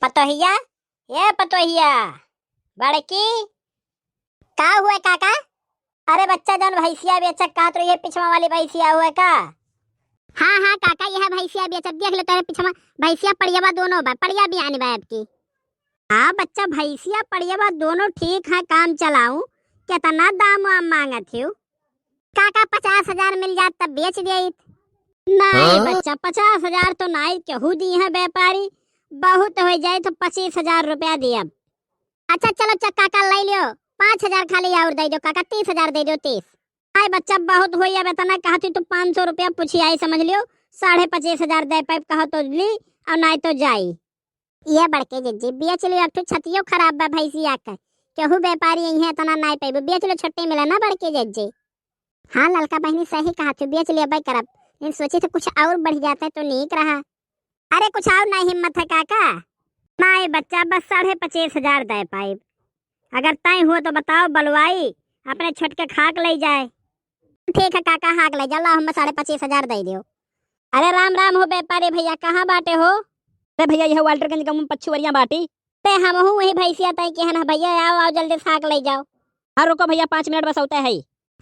पतोहिया, ये पतोहिया बड़की का हुआ काका? अरे बच्चा जन भैंसिया बेचक का तो ये पिछवा वाली भैंसिया हुआ का? हाँ हाँ काका, यह भैंसिया बेचक देख लो तेरे पिछवा भैंसिया पड़ियावा दोनों बा, पड़िया भी आने बा आपकी। हाँ बच्चा, भैंसिया पड़ियावा दोनों ठीक है, काम चलाऊं। कितना दाम वाम मांगत हो काका? 50,000 मिल जात तब बेच दिए। नहीं बच्चा, 50,000 तो नहीं केहू दी है व्यापारी, बहुत हो जाए तो 25,000 रुपया दिए। अच्छा चलो काका ले लियो, 5,000 खाली और दे दो काका, 30,000 दे दो। 30 हाय बच्चा बहुत हो या बेतना कहती तो 500 रुपया पूछी आई, समझ लियो 25,500 दे पाइप कहो तो ली और नहीं तो जाई। ये बड़के जिज्जी बेच लियो, एक छतियो खराब बा भैंसिया का, केहू व्यापारी यही इतना नहीं पाइब, बेच लो, छुट्टी मिले ना बड़के जिज्जी। हाँ लड़का बहनी सही कहा तू, बेच लिया भाई करब, लेकिन सोची तो कुछ और बढ़ जाता है तो नीक रहा। अरे कुछ और नहीं हिम्मत है काका? नहीं बच्चा, बस 25,500 दे पाइब, अगर तय हुआ तो बताओ, बलवाई अपने छुटके खाक ले जाए। ठीक है काका, हाक ले जा, ला हम 25,500 दे दियो। अरे राम राम हो व्यापारी भैया, कहाँ बाटे हो? अरे भैया यह वाल्टरगंज का पछुवरिया बाटी। ते हम हूँ वही भैंसिया तय के है ना भैया, आओ आओ जल्दी से हाक ले जाओ। हाँ रुको भैया, 5 मिनट बस होता है।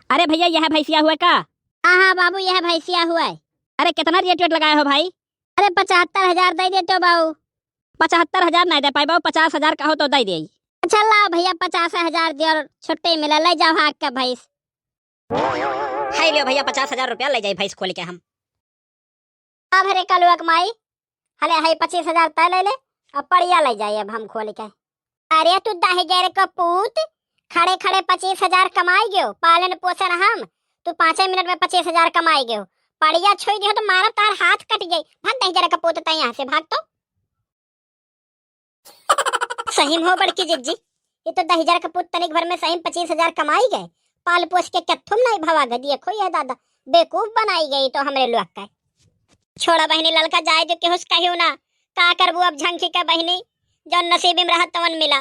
अरे भैया यह भैंसिया हुआ का? हाँ हाँ बाबू, यह भैंसिया हुआ है। अरे कितना रेट वेट लगाए हो भाई? अरे 75,000 दे देते हो बाबू। 75,000 नहीं दे पाए बाबू, 50,000 कहो तो दे दे। अच्छा लाओ भैया, 50,000 दे और छुट्टी मिला, ले जाओ हाक का भैंस। हाय लियो भैया, 50,000 रुपया ले जाए भैंस खोल के हम। अब हरे कलुआ कमाई हले है 25,000 तय ले ले, अब पड़िया ले जाइए अब हम खोल के। अरे तू दहे गैर कपूत, खड़े खड़े 25,000 कमाई गयो, पालन पोषण हम, तू 5 मिनट में 25,000 कमाई गयो, पड़िया छोड़ दियो तो मारा तार हाथ कट गई। भाग दहे गैर कपूत, तय यहाँ से भाग तो। सही हो बड़की जिज्जी, ये तो 10,000 कपूत तनिक भर में सही 25,000 कमाई गए, पाल पोस के कथुम नहीं भवा गदिए खो ये दादा, बेवकूफ बनाई गई तो हमरे लोग का। छोड़ा बहनी, ललका जाए जो केहुस कहियो ना, का करबू अब झंकी के बहनी, जो नसीब में रहा तवन मिला।